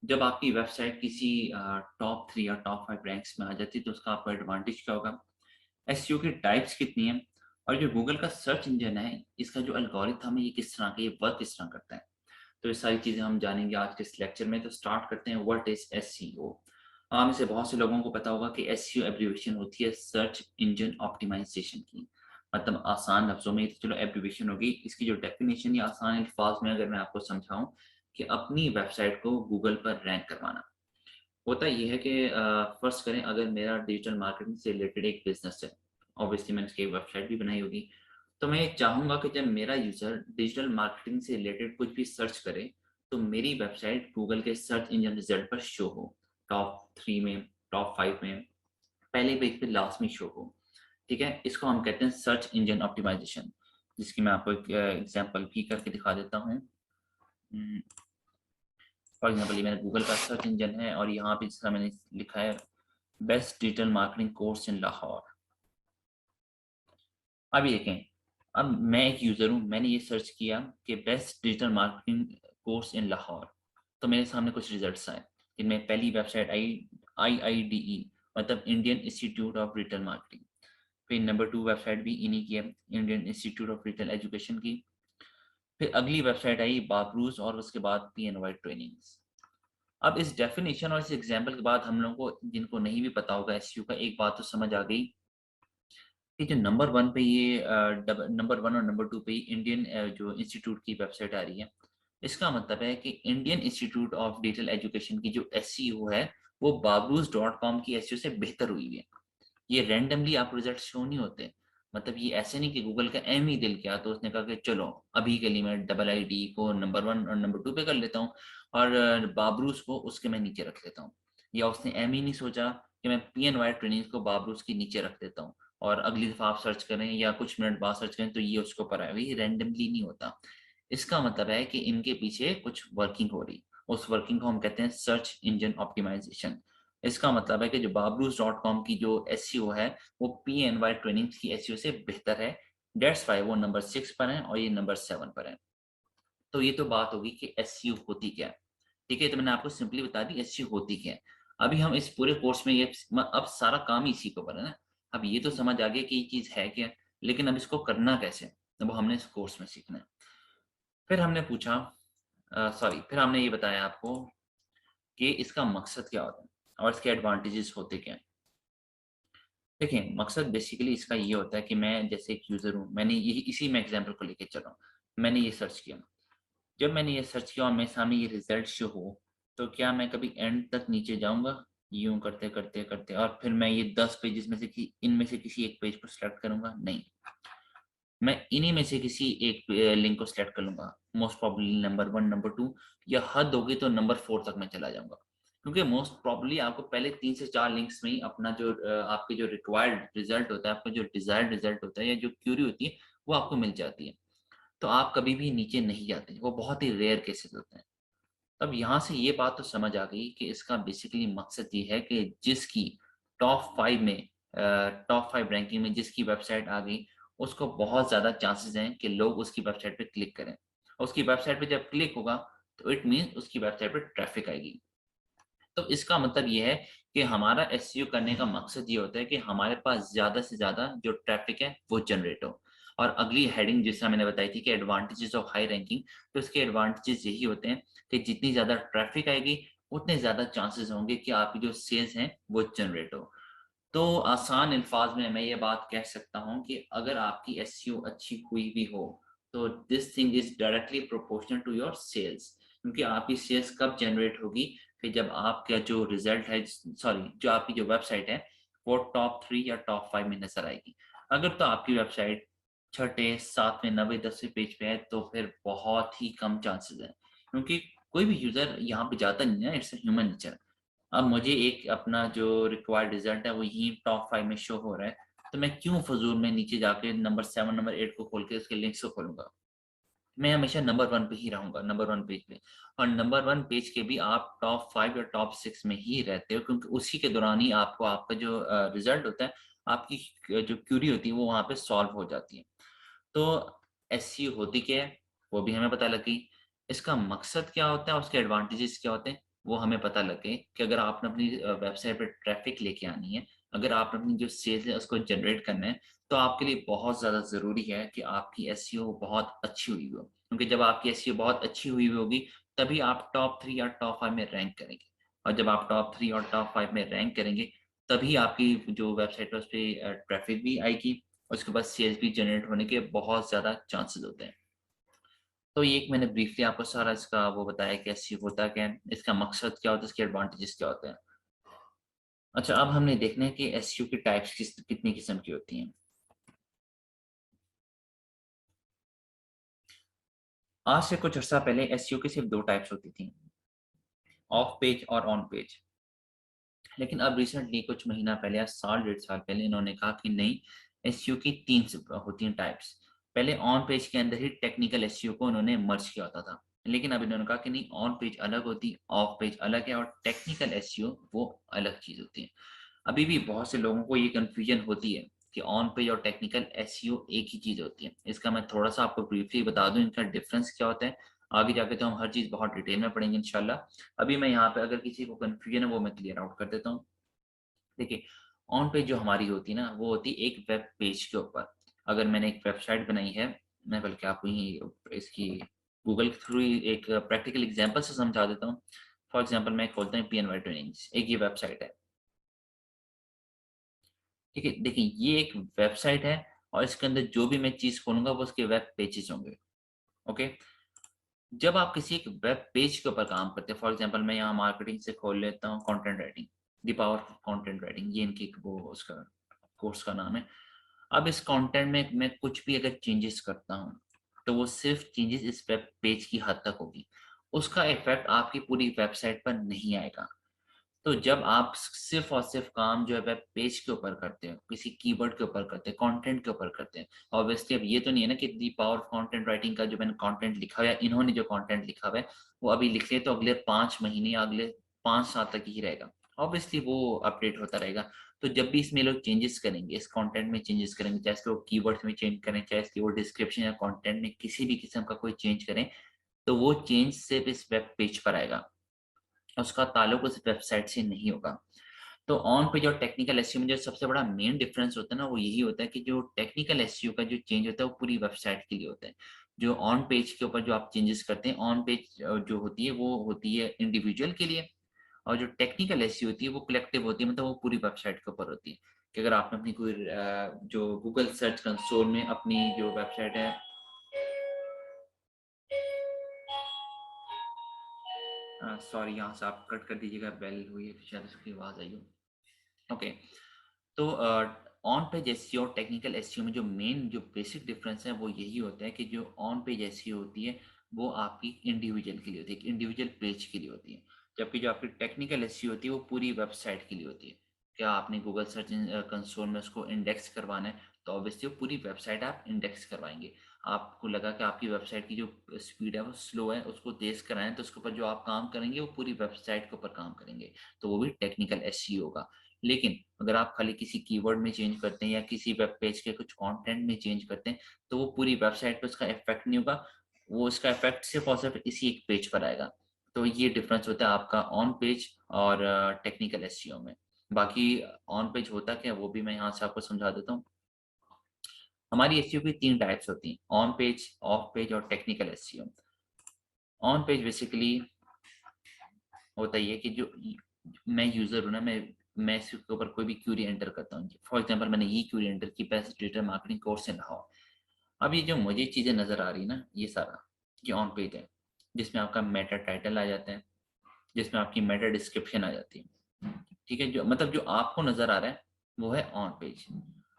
जब आपकी वेबसाइट किसी टॉप 3 या टॉप 5 रैंक्स में आ जाती है तो उसका आपको एडवांटेज क्या होगा? एसईओ की टाइप्स कितनी हैं? और जो गूगल का सर्च इंजन है, इसका जो एल्गोरिथम है ये किस तरह का, ये वर्क किस तरह करता है? तो ये सारी चीज़ें हम जानेंगे आज के इस लेक्चर में। तो स्टार्ट करते हैं, व्हाट इज़ एसईओ? में से बहुत से लोगों को पता होगा कि एसईओ एब्रिविएशन होती है सर्च इंजन ऑप्टिमाइजेशन की। मतलब आसान लफ्ज़ों में ये तो चलो एब्रिविएशन होगी, इसकी जो डेफिनेशन या आसान अल्फाज में अगर मैं आपको समझाऊँ कि अपनी वेबसाइट को गूगल पर रैंक करवाना। होता ये है कि फर्ज़ करें अगर मेरा डिजिटल मार्केटिंग से रिलेटेड एक बिज़नेस है, ऑब्वियसली मैंने उसकी एक वेबसाइट भी बनाई होगी, तो मैं ये चाहूँगा कि जब मेरा यूज़र डिजिटल मार्केटिंग से रिलेटेड कुछ भी सर्च करे, तो मेरी वेबसाइट गूगल के सर्च इंजन रिज़ल्ट पर शो हो। टॉप 3 में, टॉप 5 में, पहले पेज पे, लास्ट में शो हो। ठीक है? इसको हम कहते हैं सर्च इंजन ऑप्टिमाइज़ेशन, जिसकी मैं आपको एक एग्ज़ाम्पल भी करके दिखा देता हूँ। उम, फॉर एग्ज़ाम्पल ये मेरा गूगल का सर्च इंजन है और यहाँ पे जिस तरह मैंने लिखा है, best digital marketing course in Lahore. अब ये देखें, अब मैं एक यूज़र हूँ, मैंने ये सर्च किया कि best digital marketing course in Lahore, तो मेरे सामने कुछ रिजल्ट्स आए। इनमें पहली वेबसाइट आई आईआईडीई, मतलब Indian institute of digital marketing. फिर नंबर 2 वेबसाइट भी इन्हीं की है, Indian institute of digital education की। फिर अगली वेबसाइट आई बाबरूज और उसके बाद पीएनवाई ट्रेनिंग्स। अब इस डेफिनेशन और इस एग्जाम्पल के बाद हम लोगों को, जिनको नहीं भी पता होगा एसईओ का, एक बात तो समझ आ गई कि जो नंबर 1 पे ये नंबर 1 और नंबर 2 पे ही इंडियन जो इंस्टीट्यूट की वेबसाइट आ रही है, इसका मतलब है कि Indian institute of digital education की जो एसईओ है, वो बाबरूज डॉट कॉम की एसईओ से बेहतर हुई हुई है। ये रैंडमली आपको रिजल्ट शो नहीं होते। मतलब ये ऐसे नहीं कि गूगल का एम ही दिल किया तो उसने कहा कि चलो अभी के लिए मैं डबल आईडी को नंबर 1 और नंबर 2 पे कर लेता हूँ और बाबरूज को उसके मैं नीचे रख लेता हूँ। या उसने एम ही नहीं सोचा कि मैं पीएनवाई ट्रेनिंग्स को बाबरूज के नीचे रख देता हूँ और अगली दफ़ा आप सर्च करें या कुछ मिनट बाद सर्च करें तो ये उसके ऊपर आएगा। ये रैंडमली नहीं होता। इसका मतलब है कि इनके पीछे कुछ वर्किंग हो रही। उस वर्किंग को हम कहते हैं सर्च इंजन ऑप्टिमाइजेशन। इसका मतलब है कि जो बाबरूज डॉट कॉम की जो एसईओ है, वो पीएनवाई ट्रेनिंग्स की एसईओ से बेहतर है। दैट्स व्हाई वो नंबर 6 पर है और ये नंबर 7 पर है। तो ये तो बात होगी कि एसईओ होती क्या है। ठीक है, तो मैंने आपको सिंपली बता दी एसईओ होती क्या है। अभी हम इस पूरे कोर्स में ये अब सारा काम ही इसी के ऊपर है ना। अब ये तो समझ आ गया कि ये चीज़ है क्या, लेकिन अब इसको करना कैसे? अब हमने इस कोर्स में सीखना है। फिर हमने पूछा फिर हमने ये बताया आपको कि इसका मकसद क्या होता है और इसके एडवांटेजेस होते क्या हैं। देखिए, मकसद बेसिकली इसका ये होता है कि मैं जैसे एक यूज़र हूँ, मैंने यही इसी में एग्ज़ाम्पल को लेके चल रहा हूँ। मैंने ये सर्च किया। जब मैंने ये सर्च किया और मेरे सामने ये रिज़ल्ट शो हो, तो क्या मैं कभी एंड तक नीचे जाऊँगा? यूँ करते, करते, करते और फिर मैं ये 10 पेजेज़ में से इनमें से किसी एक पेज को सिलेक्ट करूँगा? नहीं। मैं इन्हीं में से किसी एक लिंक को सिलेक्ट कर लूँगा। मोस्ट प्रोबेबली नंबर 1, नंबर 2 या हद होगी तो नंबर 4 तक मैं चला जाऊँगा। क्योंकि मोस्ट प्रोबेबली आपको पहले 3 से 4 लिंक्स में ही अपना जो आपके जो रिक्वायर्ड रिज़ल्ट होता है, आपका जो डिज़ायर्ड रिज़ल्ट होता है या जो क्वेरी होती है, वो आपको मिल जाती है। तो आप कभी भी नीचे नहीं जाते। वो बहुत ही रेयर केसेज़ होते हैं। अब यहाँ से ये बात तो समझ आ गई कि इसका बेसिकली मकसद ये है कि जिसकी टॉप 5 में टॉप 5 रैंकिंग में जिसकी वेबसाइट आ गई, उसको बहुत ज़्यादा चांसेस हैं कि लोग उसकी वेबसाइट पे क्लिक करें। उसकी वेबसाइट पे जब क्लिक होगा, तो इट मीन्स उसकी वेबसाइट पे ट्रैफ़िक आएगी। तो इसका मतलब ये है कि हमारा एसईओ करने का मकसद ये होता है कि हमारे पास ज़्यादा से ज़्यादा जो ट्रैफ़िक है, वो जनरेट हो। और अगली हेडिंग जिस तरह मैंने बताई थी कि एडवांटेजेस ऑफ हाई रैंकिंग, तो इसके एडवांटेजेस यही होते हैं कि जितनी ज़्यादा ट्रैफ़िक आएगी, उतने ज़्यादा चांसेस होंगे कि आपकी जो सेल्स हैं, वो जनरेट हो। तो आसान अल्फाज में मैं ये बात कह सकता हूँ कि अगर आपकी एसईओ अच्छी हुई भी हो, तो this thing is directly proportional to your sales. क्योंकि आपकी सेल्स कब जनरेट होगी कि जब आपका जो रिज़ल्ट है, सॉरी, जो आपकी जो वेबसाइट है, वो टॉप 3 या टॉप 5 में नज़र आएगी। अगर तो आपकी वेबसाइट छठे, 7वें, 9वें, 10वें पेज पे है, तो फिर बहुत ही कम चांसेस हैं। क्योंकि कोई भी यूज़र यहाँ पे जाता नहीं है ना, इट्स अ ह्यूमन नेचर। अब मुझे एक अपना जो रिक्वायर्ड रिजल्ट है वो यही टॉप 5 में शो हो रहा है, तो मैं क्यों फ़िज़ूल में नीचे जाके नंबर 7, नंबर 8 को खोल के उसके लिंक्स को खोलूँगा। मैं हमेशा नंबर 1 पे ही रहूँगा, नंबर 1 पेज पे। और नंबर 1 पेज के भी आप टॉप 5 या टॉप 6 में ही रहते हो, क्योंकि उसी के दौरान ही आपको आपका जो रिज़ल्ट होता है, आपकी जो क्वेरी होती है वो वहाँ पे सॉल्व हो जाती है। तो एसईओ होती क्या है, वो भी हमें पता लग गई। इसका मकसद क्या होता है, उसके एडवांटेजेस क्या होते हैं, वो हमें पता लगे कि अगर आपने अपनी वेबसाइट पे ट्रैफिक लेके आनी है, अगर आपने अपनी जो सेल्स है उसको जनरेट करना है, तो आपके लिए बहुत ज़्यादा ज़रूरी है कि आपकी एसईओ बहुत अच्छी हुई हो। क्योंकि जब आपकी एसईओ बहुत अच्छी हुई होगी, तभी आप टॉप 3 या टॉप 5 में रैंक करेंगे। और जब आप टॉप 3 और टॉप 5 में रैंक करेंगे, तभी आपकी जो वेबसाइट है, उसपे ट्रैफिक भी आएगी, उसके बाद सेल्स भी जनरेट होने के बहुत ज़्यादा चांसेस होते हैं। तो ये एक मैंने ब्रीफली आपको सारा इसका वो बताया कि एसईओ होता क्या है, इसका मकसद क्या होता है, इसके एडवांटेजेस क्या होते हैं। अच्छा, अब हमने देखना है कि एसईओ की टाइप्स कितनी किस्म की होती हैं। आज से कुछ अर्सा पहले एसईओ की सिर्फ 2 टाइप्स होती थी, ऑफ पेज और ऑन पेज। लेकिन अब रिसेंटली कुछ महीना पहले या साल डेढ़ साल पहले इन्होंने कहा कि नहीं, एसईओ की 3 होती हैं टाइप्स। पहले ऑन पेज के अंदर ही टेक्निकल एसईओ को उन्होंने मर्ज किया होता था। लेकिन अब इन्होंने कहा कि नहीं, ऑन पेज अलग होती, ऑफ पेज अलग है, और टेक्निकल एसईओ वो अलग चीज़ होती है। अभी भी बहुत से लोगों को ये कन्फ्यूजन होती है कि ऑन पेज और टेक्निकल एसईओ एक ही चीज़ होती है। इसका मैं थोड़ा-सा आपको ब्रीफली बता दूँ इनका डिफरेंस क्या होता है। आगे जाके तो हम हर चीज़ बहुत डिटेल में पढ़ेंगे इंशाल्लाह। अभी मैं यहाँ पे अगर किसी को कन्फ्यूजन है वो मैं क्लियर आउट कर देता हूँ। देखिए, ऑन पेज जो हमारी होती है ना, वो होती है एक वेब पेज के ऊपर। अगर मैंने एक वेबसाइट बनाई है, मैं बल्कि आपको यहीं इसकी गूगल के थ्रू ही एक प्रैक्टिकल एग्जांपल से समझा देता हूँ। फॉर एग्जांपल मैं खोलता हूँ पीएनवाई ट्रेनिंग्स, एक ये वेबसाइट है। ठीक है, देखिए ये एक वेबसाइट है, और इसके अंदर जो भी मैं चीज़ खोलूँगा वो उसके वेब पेजेज़ होंगे। ओके? जब आप किसी एक वेब पेज के ऊपर काम करते हैं, फॉर एग्जांपल मैं यहाँ मार्केटिंग से खोल लेता हूँ content writing, the power of content writing, ये इनकी वो उसका कोर्स का नाम है। अब इस कंटेंट में मैं कुछ भी अगर चेंजेस करता हूँ, तो वो सिर्फ चेंजेस इस वेब पेज की हद तक होगी। उसका इफ़ेक्ट आपकी पूरी वेबसाइट पर नहीं आएगा। तो जब आप सिर्फ़ और सिर्फ़ काम जो है वेब पेज के ऊपर करते हो, किसी कीवर्ड के ऊपर करते हैं, कंटेंट के ऊपर करते हैं। ऑब्वियसली अब ये तो नहीं है ना कि the power of content writing का जो मैंने कंटेंट लिखा हुआ है, इन्होंने जो कंटेंट लिखा हुआ है, वो अभी लिख ले तो अगले 5 महीने या अगले 5 साल तक ही रहेगा। ऑब्वियसली वो अपडेट होता रहेगा। तो जब भी इसमें लोग चेंजेस करेंगे, इस कंटेंट में चेंजेस करेंगे, चाहे इसके वो कीवर्ड्स में चेंज करें, चाहे इसकी वो डिस्क्रिप्शन या कंटेंट में किसी भी किस्म का कोई चेंज करें, तो वो चेंज सिर्फ़ इस वेब पेज पर आएगा। उसका ताल्लुक उस वेबसाइट से नहीं होगा। तो ऑन पेज और टेक्निकल एसईओ में जो सबसे बड़ा मेन डिफरेंस होता है ना, वो यही होता है कि जो टेक्निकल एसईओ का जो चेंज होता है वो पूरी वेबसाइट के लिए होता है। जो ऑन पेज के ऊपर जो आप चेंजेस करते हैं, ऑन पेज जो होती है वो होती है इंडिविजुअल के लिए, और जो टेक्निकल एसईओ होती है वो कलेक्टिव होती है, मतलब वो पूरी वेबसाइट के ऊपर होती है। कि अगर आपने अपनी कोई जो गूगल सर्च कंसोल में अपनी जो वेबसाइट है, सॉरी यहाँ से आप कट कर दीजिएगा, बेल हुई है शायद उसकी आवाज़ आई हो। ओके। तो ऑन पेज एसईओ और टेक्निकल एसईओ में जो मेन जो बेसिक डिफरेंस है वो यही होता है कि जो ऑन पेज एसईओ होती है वो आपकी इंडिविजुअल के लिए होती है, एक इंडिविजुअल पेज के लिए होती है। जबकि जो आपकी टेक्निकल एसईओ होती है वो पूरी वेबसाइट के लिए होती है। क्या आपने गूगल सर्च कंसोल में उसको इंडेक्स करवाना है, तो ऑब्वियसली वो पूरी वेबसाइट आप इंडेक्स करवाएंगे। आपको लगा कि आपकी वेबसाइट की जो स्पीड है वो स्लो है, उसको तेज कराएं, तो उसके ऊपर जो आप काम करेंगे वो पूरी वेबसाइट के ऊपर काम करेंगे, तो वो भी टेक्निकल एसईओ होगा। लेकिन अगर आप खाली किसी कीवर्ड में चेंज करते हैं या किसी वेब पेज के कुछ कंटेंट में चेंज करते हैं, तो वो पूरी वेबसाइट पे उसका इफ़ेक्ट नहीं होगा। वो उसका इफ़ेक्ट सिर्फ़ और सिर्फ़ इसी एक पेज पर आएगा। तो ये डिफ़रेंस होता है आपका ऑन पेज और टेक्निकल एसईओ में। बाकी ऑन पेज होता क्या है, वो भी मैं यहाँ से आपको समझा देता हूँ। हमारी एसईओ की 3 टाइप्स होती हैं, ऑन पेज, ऑफ पेज और technical SEO. On page basically होता ये है कि जो मैं यूज़र हूँ ना, मैं इसके ऊपर कोई भी क्वेरी एंटर करता हूँ। फॉर एग्ज़ाम्पल मैंने ये क्वेरी एंटर की, best digital marketing course in Lahore. अब ये जो मुझे चीज़ें नज़र आ रही है ना, ये सारा ये ऑन पेज है, जिसमें आपका मेटा टाइटल आ जाता है, जिसमें आपकी मेटा डिस्क्रिप्शन आ जाती है। ठीक है, जो मतलब जो आपको नज़र आ रहा है वो है on page.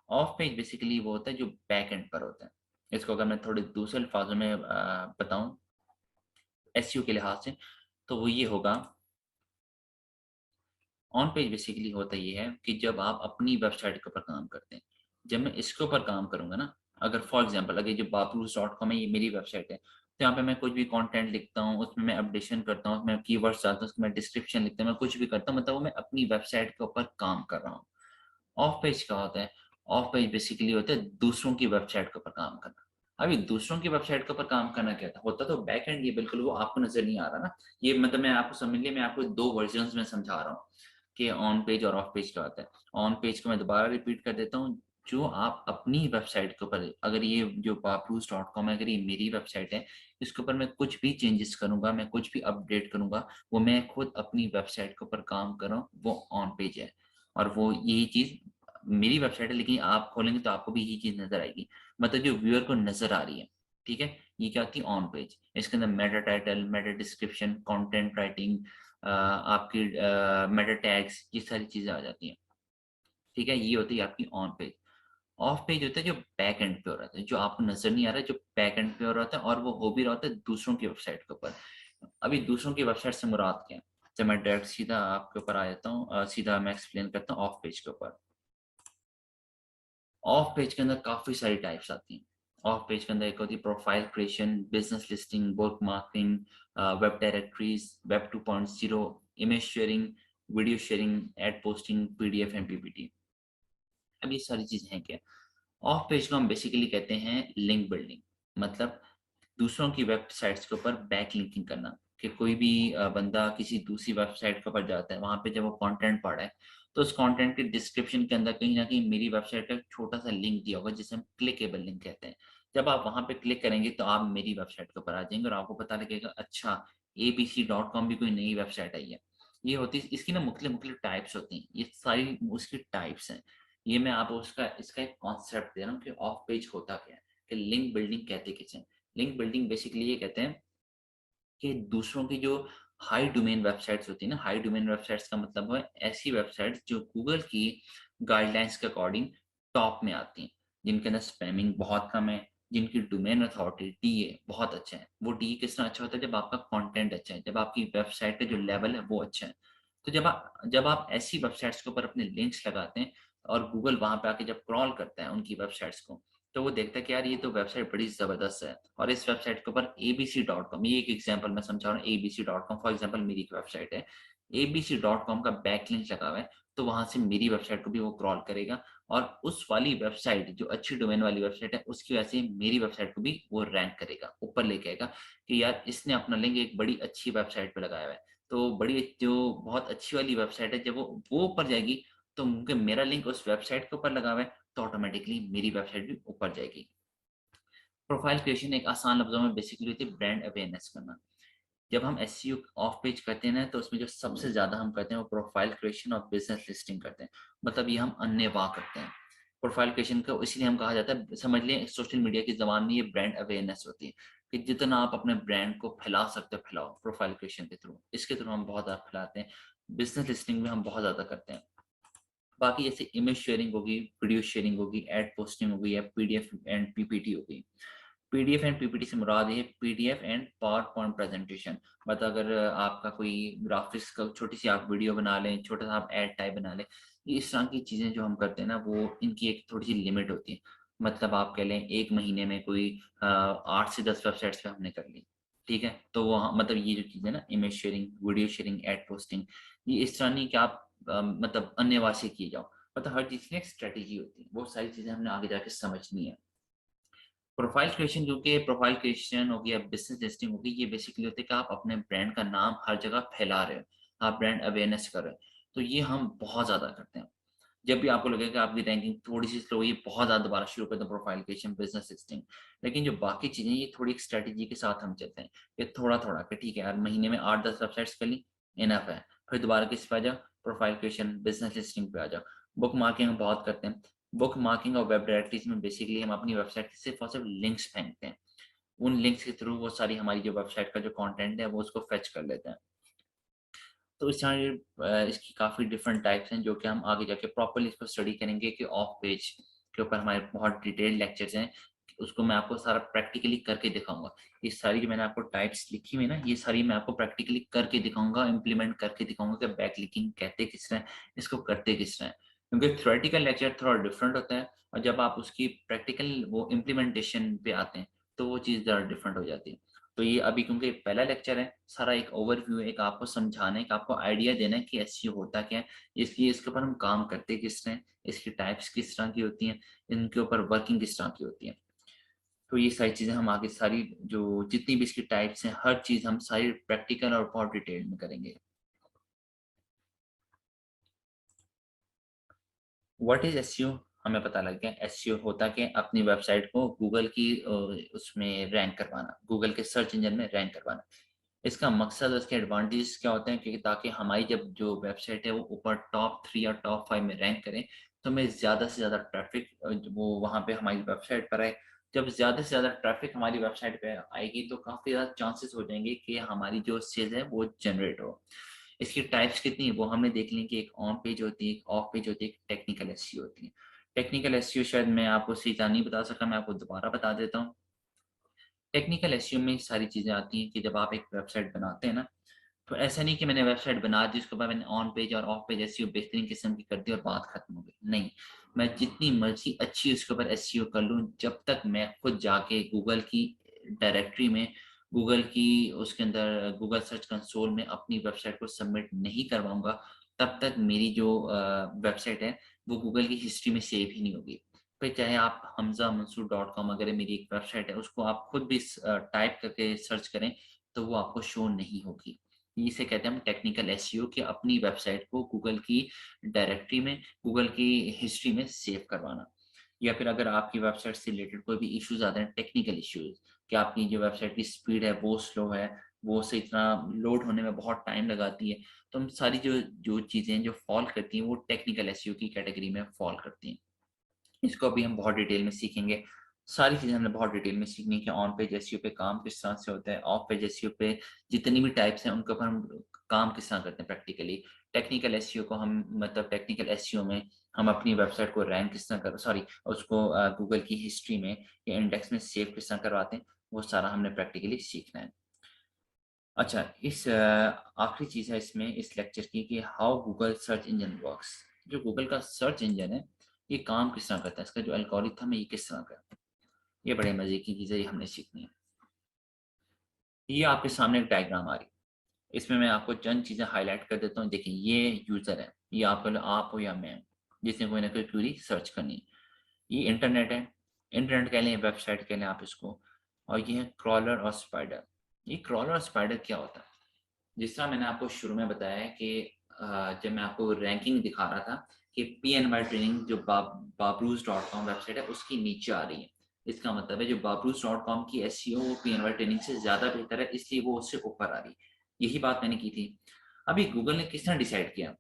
Of page basically वो होता है जो बैक एंड पर होता है। इसको अगर मैं थोड़े दूसरे अल्फाजों में बताऊँ एसईओ के लिहाज से, तो वो ये होगा, ऑन पेज बेसिकली होता ये है कि जब आप अपनी वेबसाइट के ऊपर काम करते हैं, जब मैं इसके ऊपर काम करूँगा ना, अगर फॉर एग्जांपल अगर जो babruz.com है, ये मेरी वेबसाइट है, तो यहाँ पे मैं कुछ भी कंटेंट लिखता हूँ, उसमें मैं अपडेशन करता हूँ, उसमें कीवर्ड्स डालता हूँ, उसमें डिस्क्रिप्शन लिखता हूँ, मैं कुछ भी करता हूँ, मतलब वो मैं अपनी वेबसाइट के ऊपर काम कर रहा हूँ। ऑफ पेज क्या होता है? ऑफ पेज बेसिकली होता है दूसरों की वेबसाइट के ऊपर काम करना। अभी दूसरों की वेबसाइट के ऊपर काम करना क्या था, होता तो बैक एंड, ये बिल्कुल वो आपको नजर नहीं आ रहा ना। ये मतलब मैं आपको समझ लिया, मैं आपको दो वर्जन्स में समझा रहा हूँ कि ऑन पेज और ऑफ पेज क्या होता है। ऑन पेज को मैं दोबारा रिपीट कर देता हूँ, जो आप अपनी वेबसाइट के ऊपर, अगर ये जो papoose.com है, अगर ये मेरी वेबसाइट है, इसके ऊपर मैं कुछ भी चेंजेस करूंगा, मैं कुछ भी अपडेट करूंगा, वो मैं खुद अपनी वेबसाइट के ऊपर काम कर रहा हूँ, वो ऑन पेज है। और वो यही चीज मेरी वेबसाइट है, लेकिन आप खोलेंगे तो आपको भी यही चीज नजर आएगी, मतलब जो व्यूअर को नजर आ रही है। ठीक है, ये क्या होती है ऑन पेज। इसके अंदर Meta title, Meta description, content writing, आपकी मेटा टैग्स, ये सारी चीजें आ जाती हैं। ठीक है, ये होती है आपकी ऑन पेज। ऑफ पेज होता है जो बैक एंड पे हो रहा है, जो आपको नजर नहीं आ रहा है, जो बैक एंड पे हो रहा है, और वो हो भी रहा होता है दूसरों की वेबसाइट के ऊपर। अभी दूसरों की वेबसाइट से मुराद क्या है, जब मैं डायरेक्ट सीधा आपके ऊपर आ जाता हूँ, सीधा मैं एक्सप्लेन करता हूँ ऑफ पेज के ऊपर। ऑफ पेज के अंदर काफी सारी टाइप्स आती हैं। ऑफ पेज के अंदर एक होती है profile creation, business listing, book marketing, web directories, web 2.0, image sharing, video sharing, ad posting, PDF and PPT. अब ये सारी चीजें हैं क्या। ऑफ पेज को हम बेसिकली कहते हैं लिंक बिल्डिंग, मतलब दूसरों की वेबसाइट्स के ऊपर बैक लिंकिंग करना। कि कोई भी बंदा किसी दूसरी वेबसाइट के ऊपर जाता है, वहां पे जब वो कंटेंट पढ़ा है, तो उस कंटेंट के डिस्क्रिप्शन के अंदर कहीं ना कहीं मेरी वेबसाइट का एक छोटा सा लिंक दिया होगा, जिसे हम क्लिकेबल लिंक कहते हैं। जब आप वहां पे क्लिक करेंगे तो आप मेरी वेबसाइट के ऊपर आ जाएंगे, और आपको पता लगेगा अच्छा abc.com भी कोई नई वेबसाइट आई है। ये होती है, इसकी ना मुख्तलिफ मुख्तलिफ टाइप्स होती हैं, ये सारी उसकी टाइप्स हैं। ये मैं आपको उसका इसका एक कॉन्सेप्ट दे रहा हूँ कि ऑफ पेज होता क्या है, कि लिंक बिल्डिंग कहते किसे हैं। लिंक बिल्डिंग बेसिकली ये कहते हैं कि दूसरों की जो हाई डोमेन वेबसाइट्स होती है ना, हाई डोमेन वेबसाइट्स का मतलब है ऐसी वेबसाइट्स जो गूगल की गाइडलाइंस के अकॉर्डिंग टॉप में आती हैं, जिनके अंदर स्पैमिंग बहुत कम है, जिनकी डोमेन अथॉरिटी डीए बहुत अच्छा है। वो डीए किस तरह अच्छा होता है, जब आपका कंटेंट अच्छा है, जब आपकी वेबसाइट का जो लेवल है वो अच्छा है। तो जब आप ऐसी वेबसाइट्स के ऊपर अपने लिंक्स लगाते हैं, और गूगल वहां पे आके जब क्रॉल करता है उनकी वेबसाइट्स को, तो वो देखता है कि यार ये तो वेबसाइट बड़ी जबरदस्त है, और इस वेबसाइट के ऊपर abc.com, ये एक एग्जांपल मैं समझा रहा हूँ, abc.com फॉर एग्जांपल मेरी एक वेबसाइट है, abc.com का बैकलिंक लगा हुआ है, तो वहां से मेरी वेबसाइट को भी वो क्रॉल करेगा, और उस वाली वेबसाइट जो अच्छी डोमेन वाली वेबसाइट है, उसकी वजह से मेरी वेबसाइट को भी वो रैंक करेगा, ऊपर लेके आएगा, कि यार इसने अपना लिंक एक बड़ी अच्छी वेबसाइट पे लगाया हुआ है। तो बड़ी जो बहुत अच्छी वाली वेबसाइट है, जब वो ऊपर जाएगी, तो क्योंकि मेरा लिंक उस वेबसाइट के ऊपर लगा हुआ है, तो ऑटोमेटिकली मेरी वेबसाइट भी ऊपर जाएगी। प्रोफाइल क्रिएशन एक आसान लफ्जों में बेसिकली होती है ब्रांड अवेयरनेस करना। जब हम एसईओ ऑफ पेज करते हैं ना, तो उसमें जो सबसे ज्यादा हम करते हैं वो प्रोफाइल क्रिएशन और बिजनेस लिस्टिंग करते हैं, मतलब ये हम अन्य वाह करते हैं। प्रोफाइल क्रिएशन को इसलिए हम कहा जाता है, समझ लें सोशल मीडिया की जबान में ये ब्रांड अवेयरनेस होती है, कि जितना आप अपने ब्रांड को फैला सकते हो फैलाओ प्रोफाइल क्रिएशन के थ्रू, इसके थ्रू हम बहुत ज्यादा फैलाते हैं। बिजनेस लिस्टिंग में हम बहुत ज्यादा करते हैं। बाकी जैसे इमेज शेयरिंग होगी, वीडियो शेयरिंग होगी, एड पोस्टिंग होगी, या पीडीएफ एंड पीपीटी होगी। पीडीएफ एंड पीपीटी से मुराद है PDF and power point presentation, मतलब अगर आपका कोई ग्राफिक्स का छोटी सी आप वीडियो बना लें, छोटा सा आप एड टाइप बना लें, ये इस तरह की चीजें जो हम करते हैं ना, वो इनकी एक थोड़ी सी लिमिट होती है। मतलब आप कह लें एक महीने में कोई 8 से 10 वेबसाइट्स पे हमने कर ली। ठीक है, तो वो मतलब ये जो चीजें ना, image sharing, video sharing, ad posting, ये इस तरह नहीं कि आप मतलब अन्यवाद से किए जाओ, मतलब हर चीज की एक स्ट्रेटेजी होती है, वो सारी चीजें हमने आगे जाके समझनी है। प्रोफाइल क्रिएशन, जो कि प्रोफाइल क्रिएशन हो गया, बिजनेस लिस्टिंग होगी, ये बेसिकली होते हैं कि आप अपने ब्रांड का नाम हर जगह फैला रहे हो, आप ब्रांड अवेयरनेस कर रहे हो। तो ये हम बहुत ज्यादा करते हैं। जब भी आपको लगेगा कि आपकी रैंकिंग थोड़ी सी स्लो हुई है, बहुत ज्यादा दोबारा शुरू कर दो प्रोफाइल क्रिएशन, बिजनेस लिस्टिंग। लेकिन जो बाकी चीजें, ये थोड़ी एक स्ट्रेटेजी के साथ हम चलते हैं, ये थोड़ा थोड़ा कि ठीक है यार, महीने में 8-10 वेबसाइट्स कर ली, इनफ है। फिर दोबारा किस पे आ जाओ, प्रोफाइल क्रिएशन, बिजनेस लिस्टिंग पे आ जाओ। बुक मार्किंग हम बहुत करते हैं। बुक मार्किंग और वेब डायरेक्टरीज में बेसिकली हम अपनी वेबसाइट की सिर्फ और सिर्फ लिंक्स फेंकते हैं। उन लिंक्स के थ्रू वो सारी हमारी जो वेबसाइट का जो कंटेंट है वो उसको फेच कर लेते हैं। तो इस तरह इसकी काफ़ी डिफरेंट टाइप्स हैं, जो कि हम आगे जाके प्रॉपर्ली इसको स्टडी करेंगे, कि ऑफ पेज के ऊपर हमारे बहुत डिटेल लेक्चर्स हैं, उसको मैं आपको सारा प्रैक्टिकली करके दिखाऊंगा। ये सारी जो मैंने आपको टाइप्स लिखी हुई ना, ये सारी मैं आपको प्रैक्टिकली करके दिखाऊंगा, इम्प्लीमेंट करके दिखाऊंगा कि बैक लिंकिंग कहते किस तरह हैं, इसको करते किस तरह हैं। क्योंकि थ्योरेटिकल लेक्चर थोड़ा डिफरेंट होता है, और जब आप उसकी प्रैक्टिकल वो इम्प्लीमेंटेशन पे आते हैं, तो वो चीज़ ज़रा डिफरेंट हो जाती है। तो ये अभी क्योंकि पहला लेक्चर है, सारा एक ओवरव्यू है, एक आपको समझाने का, आपको आइडिया देना है कि एसईओ होता क्या है, इसलिए इसके ऊपर हम काम करते किस तरह हैं, इसकी टाइप्स किस तरह की होती हैं, इनके ऊपर वर्किंग किस तरह की होती है। तो ये सारी चीज़ें हम आगे सारी जो जितनी भी इसकी टाइप्स हैं हर चीज़ हम सारी प्रैक्टिकल और बहुत डिटेल में करेंगे। What is SEO? हमें पता लग गया एसईओ होता कि अपनी वेबसाइट को गूगल की उसमें रैंक करवाना, गूगल के सर्च इंजन में रैंक करवाना। इसका मकसद और इसके एडवांटेज क्या होते हैं कि ताकि हमारी जब जो वेबसाइट है वो ऊपर टॉप 3 या टॉप 5 में रैंक करें, तो हमें ज़्यादा से ज़्यादा ट्रैफिक वो वहाँ पे हमारी वेबसाइट पर आए। जब ज़्यादा से ज़्यादा ट्रैफिक हमारी वेबसाइट पे आएगी तो काफ़ी ज़्यादा चांसेस हो जाएंगे कि हमारी जो सेल है वो जनरेट हो। इसकी टाइप्स कितनी है वो हमने देख ली कि एक ऑन पेज होती है, एक ऑफ पेज होती है, एक टेक्निकल एसईओ होती है। टेक्निकल एसईओ शायद मैं आपको सही नहीं बता सका, मैं आपको दोबारा बता देता हूँ। टेक्निकल एसईओ में सारी चीज़ें आती हैं कि जब आप एक वेबसाइट बनाते हैं ना, तो ऐसा नहीं कि मैंने वेबसाइट बना दी उसके बाद मैंने ऑन पेज और ऑफ पेज एसईओ बेहतरीन किस्म की कर दी और बात खत्म हो गई। नहीं, मैं जितनी मर्जी अच्छी उसके ऊपर एसईओ कर लूँ, जब तक मैं खुद जाके गूगल की डायरेक्टरी में, गूगल की उसके अंदर गूगल सर्च कंसोल में अपनी वेबसाइट को सबमिट नहीं करवाऊंगा, तब तक मेरी जो वेबसाइट है वो गूगल की हिस्ट्री में सेव ही नहीं होगी। फिर चाहे आप hamzamansoor.com अगर मेरी एक वेबसाइट है उसको आप खुद भी टाइप करके सर्च करें तो वो आपको शो नहीं होगी। इसे कहते हैं हम टेक्निकल एसईओ कि अपनी वेबसाइट को गूगल की डायरेक्टरी में, गूगल की हिस्ट्री में सेव करवाना। या फिर अगर आपकी वेबसाइट से रिलेटेड कोई भी इश्यूज आते हैं, टेक्निकल इश्यूज, कि आपकी जो वेबसाइट की स्पीड है वो स्लो है, वो से इतना लोड होने में बहुत टाइम लगाती है, तो हम सारी जो जो चीज़ें जो फॉल करती हैं वो टेक्निकल एसईओ की कैटेगरी में फॉल करती हैं। इसको अभी हम बहुत डिटेल में सीखेंगे। सारी चीज़ें हमने बहुत डिटेल में सीखनी है कि ऑन पेज एसईओ पे काम किस तरह से होता है, ऑफ पेज एसईओ पे जितनी भी टाइप्स हैं उनके ऊपर हम काम किस तरह करते हैं प्रैक्टिकली। टेक्निकल एसईओ को हम मतलब टेक्निकल एसईओ में हम अपनी वेबसाइट को रैंक किस तरह कर सॉरी उसको गूगल की हिस्ट्री में या इंडेक्स में सेव किस तरह करवाते हैं, वो सारा हमने प्रैक्टिकली सीखना है। अच्छा, इस आखिरी चीज़ है इसमें इस लेक्चर की कि how Google search engine works. जो गूगल का सर्च इंजन है ये काम किस तरह करता है, इसका जो एल्गोरिथम है ये किस तरह का है, ये बड़े मजे की चीज़ है, ये हमने सीखनी है। ये आपके सामने एक डायग्राम आ रही है, इसमें मैं आपको चंद चीज़ें हाईलाइट कर देता हूँ। देखिए ये यूज़र है, ये आप हो या मैं, जिसने कोई ना कोई क्वेरी सर्च करनी है। ये इंटरनेट है, इंटरनेट कह लें, वेबसाइट कह लें आप इसको। और ये है क्रॉलर और स्पाइडर। ये क्रॉलर और स्पाइडर क्या होता है? जिस तरह मैंने आपको शुरू में बताया है कि जब मैं आपको रैंकिंग दिखा रहा था कि पीएनवाई ट्रेनिंग जो babruz.com वेबसाइट है उसकी नीचे आ रही है। इसका मतलब है जो babruz.com की एसईओ वो पीएनवाई ट्रेनिंग से ज़्यादा बेहतर है, इसलिए वो उससे ऊपर आ रही है। यही बात मैंने की थी। अभी गूगल ने किस तरह डिसाइड किया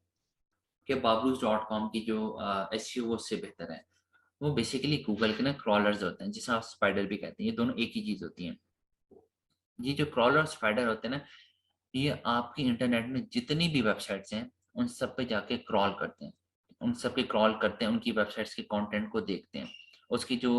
कि babruz.com की जो एसईओ वो उससे बेहतर है? वो बेसिकली गूगल के ना क्रॉलर्स होते हैं, जिसे आप स्पाइडर भी कहते हैं, ये दोनों एक ही चीज़ होती हैं। ये जो क्रॉलर और स्पाइडर होते हैं ना, ये आपकी इंटरनेट में जितनी भी वेबसाइट्स हैं उन सब पे जाके क्रॉल करते हैं, उन सब पे क्रॉल करते हैं, उनकी वेबसाइट्स के कंटेंट को देखते हैं। उसकी जो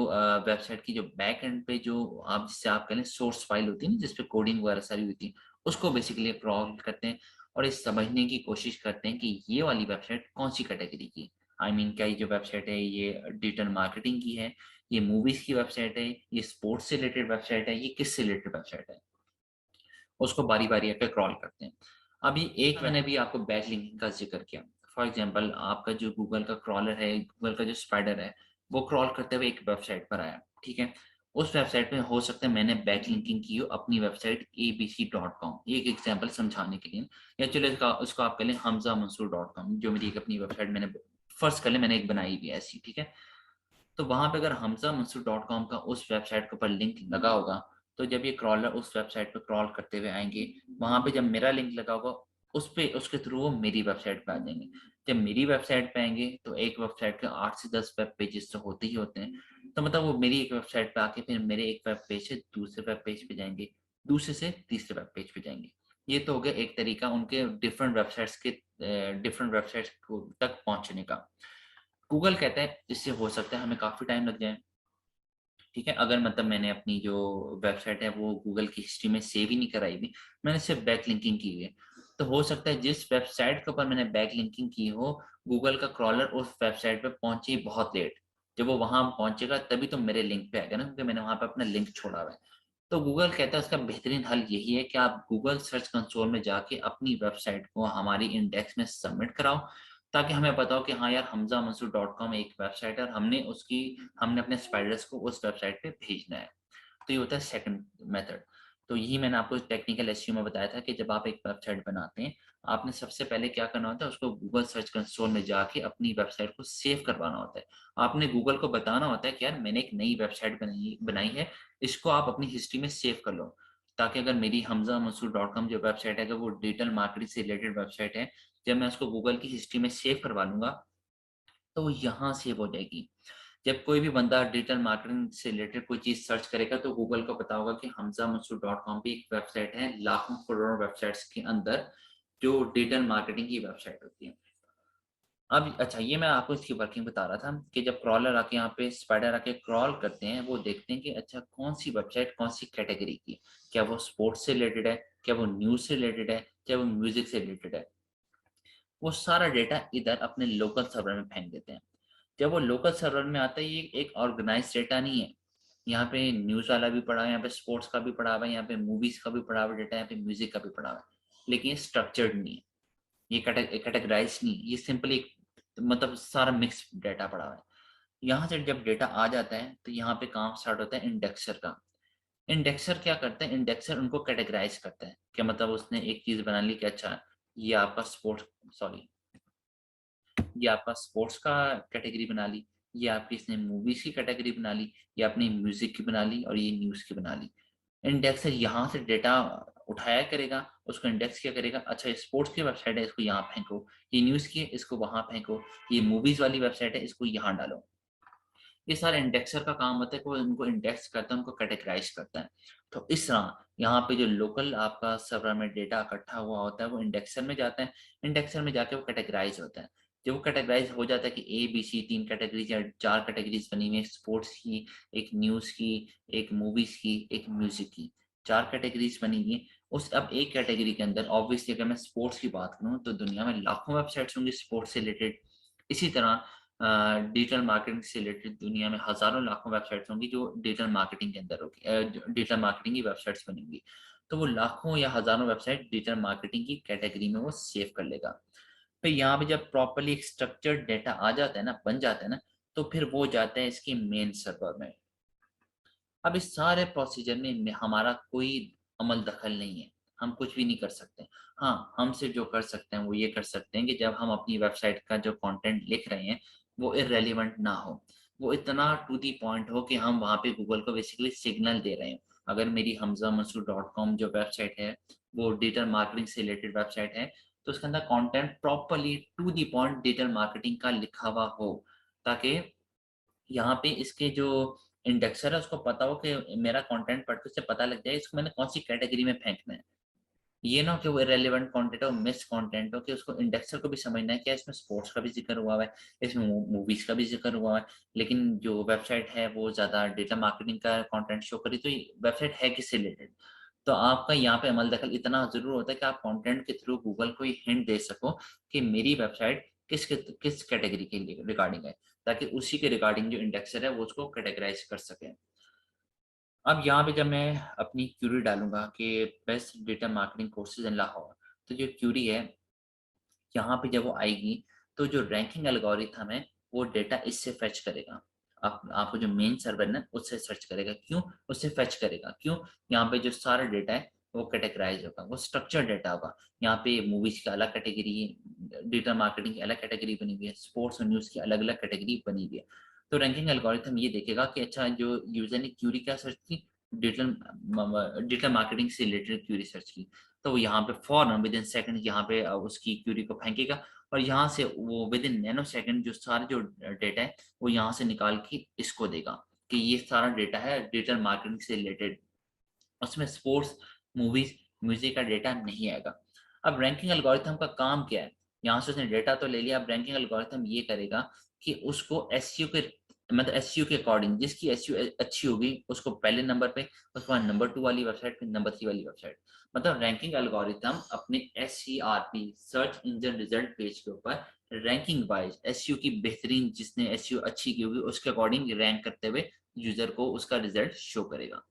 वेबसाइट की जो बैक एंड पे जो आप जिससे आप कह लें सोर्स फाइल होती है ना जिसपे कोडिंग वगैरह सारी होती है, उसको बेसिकली क्रॉल करते हैं और ये समझने की कोशिश करते हैं कि ये वाली वेबसाइट कौन सी कैटेगरी की। आई मीन क्या ये जो वेबसाइट है ये डिजिटल मार्केटिंग की है, ये मूवीज की वेबसाइट है, ये स्पोर्ट्स से रिलेटेड वेबसाइट है, ये किससे रिलेटेड वेबसाइट है, उसको बारी-बारी आके क्रॉल करते हैं। अभी एक मैंने भी आपको बैकलिंकिंग का ज़िक्र किया। फॉर एग्ज़ाम्पल आपका जो गूगल का क्रॉलर है, गूगल का जो स्पाइडर है, वो क्रॉल करते हुए एक वेबसाइट पर आया, ठीक है? उस वेबसाइट पे हो सकता है मैंने बैकलिंकिंग की हो अपनी वेबसाइट abc.com, ये एक एग्ज़ाम्पल समझाने के लिए। या चलो इसका उसको आप कह लें hamzamansoor.com, जो मेरी एक अपनी वेबसाइट मैंने फ़र्ज़ कर लें मैंने एक बनाई हुई है ऐसी, ठीक है? तो वहाँ पे अगर hamzamansoor.com का उस वेबसाइट के ऊपर लिंक लगा होगा, तो जब ये क्रॉलर उस वेबसाइट पे क्रॉल करते हुए आएँगे, वहाँ पे जब मेरा लिंक लगा होगा, उस पे उसके थ्रू वो मेरी वेबसाइट पे आ जाएँगे। जब मेरी वेबसाइट पे आएँगे, तो एक वेबसाइट के 8 से 10 वेब पेजेज़ तो होते ही होते हैं। तो मतलब वो मेरी एक वेबसाइट पे आके फिर मेरे एक वेब पेज से दूसरे वेब पेज पे जाएँगे, दूसरे से तीसरे वेब पेज पे जाएँगे। ये तो हो गया एक तरीका उनके डिफरेंट वेबसाइट्स को तक पहुँचने का। गूगल कहता है इससे हो सकता है हमें काफ़ी टाइम लग जाए, ठीक है? अगर मतलब मैंने अपनी जो वेबसाइट है वो गूगल की हिस्ट्री में सेव ही नहीं कराई हुई, मैंने सिर्फ बैकलिंकिंग की हुई है। तो हो सकता है जिस वेबसाइट के ऊपर मैंने बैकलिंकिंग की हो, गूगल का क्रॉलर उस वेबसाइट पे पहुँचे ही बहुत लेट। जब वो वहाँ पहुँचेगा तभी तो मेरे लिंक पे आएगा ना, क्योंकि मैंने वहाँ पे अपना लिंक छोड़ा हुआ है। तो गूगल कहता है उसका बेहतरीन हल यही है कि आप गूगल सर्च कंसोल में जाके अपनी वेबसाइट को हमारी इंडेक्स में सबमिट कराओ, ताकि हमें पता हो कि हाँ यार hamzamansoor.com एक वेबसाइट है और हमने अपने स्पाइडर्स को उस वेबसाइट पे भेजना है। तो ये होता है सेकंड मेथड। तो यही मैंने आपको टेक्निकल एसईओ में बताया था कि जब आप एक वेबसाइट बनाते हैं, आपने सबसे पहले क्या करना होता है, उसको गूगल सर्च कंसोल में जाके अपनी वेबसाइट को सेव करवाना होता है। आपने गूगल को बताना होता है कि यार मैंने एक नई वेबसाइट बनाई बनाई है, इसको आप अपनी हिस्ट्री में सेव कर लो। ताकि अगर मेरी hamzamansoor.com जो वेबसाइट है, अगर वो डिजिटल मार्केटिंग से रिलेटेड वेबसाइट है, जब मैं उसको गूगल की हिस्ट्री में सेव करवा लूँगा, तो वो यहाँ सेव हो जाएगी। जब कोई भी बंदा डिजिटल मार्केटिंग से रिलेटेड कोई चीज़ सर्च करेगा, तो गूगल को पता होगा कि hamzamansoor.com भी एक वेबसाइट है, लाखों करोड़ों वेबसाइट्स के अंदर जो डिजिटल मार्केटिंग की वेबसाइट होती है। अब अच्छा, ये मैं आपको इसकी वर्किंग बता रहा था कि जब क्रॉलर आके यहाँ पे स्पाइडर आके क्रॉल करते हैं, वो देखते हैं कि अच्छा कौन-सी वेबसाइट कौन-सी कैटेगरी की है। क्या वो स्पोर्ट्स से रिलेटेड है? क्या वो न्यूज़ से रिलेटेड है? क्या वो म्यूज़िक से रिलेटेड है? वो सारा डेटा इधर अपने लोकल सर्वर में फेंक देते हैं। जब वो लोकल सर्वर में आता है, ये एक ऑर्गेनाइज्ड डेटा नहीं है। यहाँ पे न्यूज़ वाला भी पड़ा है, यहाँ पे स्पोर्ट्स का भी पड़ा हुआ है, यहाँ पे मूवीज़ का भी पड़ा हुआ डेटा है, यहाँ पे म्यूज़िक का भी पड़ा हुआ है। लेकिन ये स्ट्रक्चर्ड नहीं है, ये कैटेगराइज़्ड नहीं है, ये सिंपली एक मतलब सारा मिक्स डेटा पड़ा हुआ है। यहाँ से जब डेटा आ जाता है, तो यहाँ पे काम स्टार्ट होता है इंडेक्सर का। इंडेक्सर क्या करता है? इंडेक्सर उनको कैटेगराइज़ करता है कि मतलब उसने एक चीज़ बना ली कि अच्छा, ये आपका स्पोर्ट्स सॉरी ये आपका स्पोर्ट्स का कैटेगरी बना ली, ये आपकी इसने मूवीज़ की कैटेगरी बना ली, ये आपने म्यूज़िक की बना ली और ये न्यूज़ की बना ली। इंडेक्सर यहाँ से डेटा उठाया करेगा, उसको इंडेक्स किया करेगा, अच्छा ये स्पोर्ट्स की वेबसाइट है, इसको यहाँ फेंको, ये न्यूज़ की है, इसको वहाँ फेंको, ये मूवीज़ वाली वेबसाइट है, इसको यहाँ डालो। ये सारा इंडेक्सर का काम होता है कि वो उनको इंडेक्स करता है, उनको कैटेगराइज़ करता है। तो इस तरह यहाँ पे जो लोकल आपका सर्वर में डेटा इकट्ठा हुआ होता है, वो इंडेक्सर में जाता है, इंडेक्सर में जाके वो कैटेगराइज़ होता है। जब वो कैटेगराइज़ हो जाता है कि ए, बी, सी 3 कैटेगरीज़ या 4 कैटेगरीज़ बनी हुई है, स्पोर्ट्स की, एक न्यूज़ की, एक मूवीज़ की, एक म्यूज़िक की, 4 कैटेगरीज़ बनी हुई हैं। उस अब एक कैटेगरी के अंदर ऑब्वियसली अगर मैं स्पोर्ट्स की बात करूँ, तो दुनिया में लाखों वेबसाइट्स होंगी स्पोर्ट्स से रिलेटेड। इसी तरह डिजिटल मार्केटिंग से रिलेटेड दुनिया में हज़ारों लाखों वेबसाइट्स होंगी जो डिजिटल मार्केटिंग के अंदर होगी, डिजिटल मार्केटिंग की वेबसाइट्स बनेंगी। तो वो लाखों या हज़ारों वेबसाइट डिजिटल मार्केटिंग की कैटेगरी में वो सेव कर लेगा। फिर यहाँ पे जब प्रॉपर्ली एक स्ट्रक्चर्ड डेटा आ जाता है ना, बन जाता है ना, तो फिर वो जाता है इसके मेन सर्वर में। अब इस सारे प्रोसीजर में हमारा कोई अमल दखल नहीं है, हम कुछ भी नहीं कर सकते। हाँ, हम सिर्फ जो कर सकते हैं वो ये कर सकते हैं कि जब हम अपनी वेबसाइट का जो कंटेंट लिख रहे हैं, वो इर्रेलेवेंट ना हो। वो इतना टू द पॉइंट हो कि हम वहाँ पे गूगल को बेसिकली सिग्नल दे रहे हैं। अगर मेरी hamzamansoor.com जो वेबसाइट है, वो डिजिटल मार्केटिंग से रिलेटेड वेबसाइट है, तो उसके अंदर content properly to the point digital marketing का लिखा हुआ हो, ताकि यहाँ पे इसके जो इंडेक्सर है उसको पता हो कि मेरा कंटेंट पढ़ के उसे पता लग जाए इसको मैंने कौन सी कैटेगरी में फेंकना है। ये ना हो कि वो इर्रेलेवेंट कंटेंट हो, मिस कंटेंट हो, कि उसको इंडेक्सर को भी समझना है कि इसमें स्पोर्ट्स का भी ज़िक्र हुआ है, इसमें मूवीज़ का भी ज़िक्र हुआ है, लेकिन जो वेबसाइट है वो ज़्यादा डेटा मार्केटिंग का कंटेंट शो करी, तो ये वेबसाइट है किससे रिलेटेड? तो आपका यहाँ पे अमल दखल इतना ज़रूर होता है कि आप कंटेंट के थ्रू गूगल को ये हिंट दे सको कि मेरी वेबसाइट किस कैटेगरी के लिए रिगार्डिंग है, ताकि उसी के रिगार्डिंग जो इंडेक्सर है वो उसको कैटेगराइज़ कर सके। अब यहाँ पे जब मैं अपनी क्यूरी डालूँगा कि बेस्ट डिजिटल मार्केटिंग कोर्सेज़ इन लाहौर, तो जो क्यूरी है, यहाँ पे जब वो आएगी, तो जो रैंकिंग एल्गोरिथम है, वो डेटा इससे फेच करेगा। आपको जो मेन सर्वर है ना, उससे सर्च करेगा। क्यों? उससे फेच करेगा। क्यों? यहाँ पे जो सारा डेटा है, वो कैटेगराइज़ होगा, वो स्ट्रक्चर्ड डेटा होगा। यहाँ पे मूवीज़ की अलग कैटेगरी है, डिजिटल मार्केटिंग की अलग कैटेगरी बनी हुई है, स्पोर्ट्स और न्यूज़ की अलग-अलग कैटेगरी बनी हुई है। तो रैंकिंग एल्गोरिथम ये देखेगा कि अच्छा, जो यूज़र ने क्यूरी क्या सर्च की, डिजिटल मार्केटिंग से रिलेटेड क्यूरी सर्च की। तो वो यहाँ पे फ़ौरन विदिन सेकंड यहाँ पे उसकी क्यूरी को फेंकेगा और यहाँ से वो विदिन नैनो सेकंड जो सारे जो डेटा है, वो यहाँ से निकाल के इसको देगा कि ये सारा डेटा है डिजिटल मार्केटिंग से रिलेटेड। उसमें स्पोर्ट्स, मूवीज़, म्यूज़िक का डेटा नहीं आएगा। अब रैंकिंग एल्गोरिथम का काम क्या है? यहाँ से उसने डेटा तो ले लिया, अब रैंकिंग एल्गोरिथम ये करेगा कि उसको एसईओ के मतलब एसईओ के अकॉर्डिंग जिसकी एसईओ अच्छी होगी, उसको पहले नंबर पे, उसके बाद नंबर 2 वाली वेबसाइट, फिर नंबर 3 वाली वेबसाइट। मतलब रैंकिंग एल्गोरिथम अपने SERP search engine result page के ऊपर रैंकिंग वाइज़ एसईओ की बेहतरीन जिसने एसईओ अच्छी की होगी, उसके अकॉर्डिंग रैंक करते हुए यूज़र को उसका रिजल्ट शो करेगा।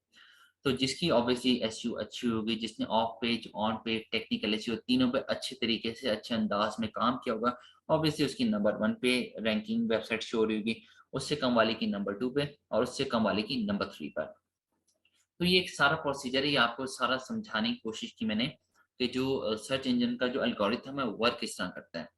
तो जिसकी ऑब्वियसली एसईओ अच्छी होगी, जिसने of page, on page, technical SEO तीनों पे अच्छे तरीके से, अच्छे अंदाज में काम किया होगा, ऑब्वियसली उसकी नंबर 1 पे रैंकिंग वेबसाइट शो हो रही होगी, उससे कम वाले की नंबर 2 पे और उससे कम वाले की नंबर 3 पर। तो ये एक सारा प्रोसीजर ही आपको सारा समझाने की कोशिश की मैंने कि जो सर्च इंजन का जो एल्गोरिथम है वर्क किस तरह करता है।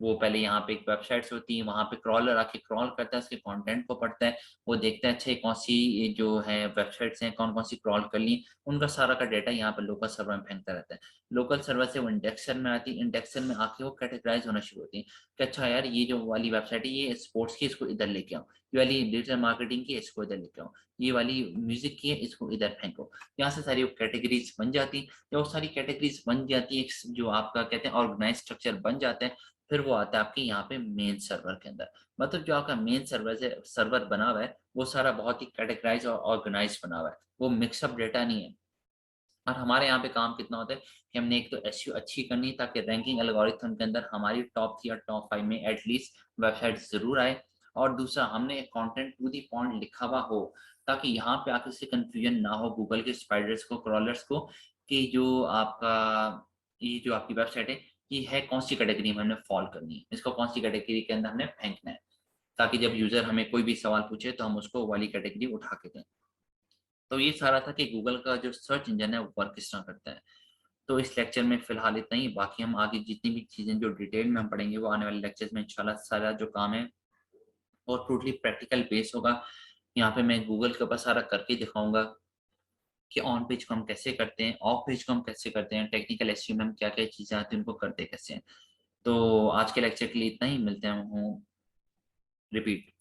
वो पहले यहाँ पे एक वेबसाइट्स होती है, वहाँ पे क्रॉलर आके क्रॉल करता है, उसके कंटेंट को पढ़ता है, वो देखता है अच्छा ये कौन सी ये जो है वेबसाइट्स हैं कौन-कौन सी क्रॉल कर ली, उनका सारा का डेटा यहाँ पे लोकल सर्वर में फेंकता रहता है। लोकल सर्वर से वो इंडेक्सर में आती है, इंडेक्सर में आके वो कैटेगराइज़ होना शुरू होती है कि अच्छा यार ये जो वाली वेबसाइट है ये स्पोर्ट्स की इसको इधर लेके आओ, ये वाली डिजिटल मार्केटिंग की है इसको इधर लेके आओ, ये वाली म्यूज़िक की है इसको इधर फेंको। यहाँ से सारी वो कैटेगरीज़ बन जाती हैं। जब वो सारी कैटेगरीज़ बन जाती है, एक स जो आपका कहते हैं ऑर्गेनाइज़ स्ट्रक्चर बन जाता है, फिर वो आता है आपके यहाँ पे मेन सर्वर के अंदर। मतलब जो आपका मेन सर्वर बना हुआ है, वो सारा बहुत ही कैटेगराइज़ और ऑर्गेनाइज़ बना हुआ है। वो मिक्स अप डेटा नहीं है। और हमारे यहाँ पे काम कितना होता है कि हमने एक तो एसईओ अच्छी करनी है ताकि रैंकिंग एल्गोरिथम के अंदर हमारी टॉप 3 या टॉप 5 में एटलीस्ट वेबसाइट ज़रूर आए। और दूसरा हमने कंटेंट टू द पॉइंट लिखा हुआ हो, ताकि यहाँ पे आके से कन्फ्यूजन ना हो गूगल के स्पाइडर्स को, क्रॉलर्स को, कि जो आपका ये जो आपकी वेबसाइट है, ये है कौन-सी कैटेगरी में हमने फॉल करनी है। इसको कौन-सी कैटेगरी के अंदर हमने फेंकना है, ताकि जब यूज़र हमें कोई भी सवाल पूछे तो हम उसको वो वाली कैटेगरी उठा के दें। तो ये सारा था कि गूगल का जो सर्च इंजन है वो वर्क किस तरह करता है। तो इस लेक्चर में फ़िलहाल इतना ही, बाकी हम आगे जितनी भी चीज़ें जो डिटेल में हम पढ़ेंगे वो आने वाले लेक्चर्स में इंशाल्लाह सारा जो काम है वो टोटली प्रैक्टिकल बेस होगा। यहाँ पे मैं गूगल के ऊपर सारा करके दिखाऊँगा कि ऑन पेज को हम कैसे करते हैं, ऑफ पेज को हम कैसे करते हैं, टेक्निकल एसईओ में हम क्या-क्या चीज़ें आती हैं उनको करते कैसे हैं। तो आज के लेक्चर के लिए इतना ही, मिलते हैं हम रिपीट।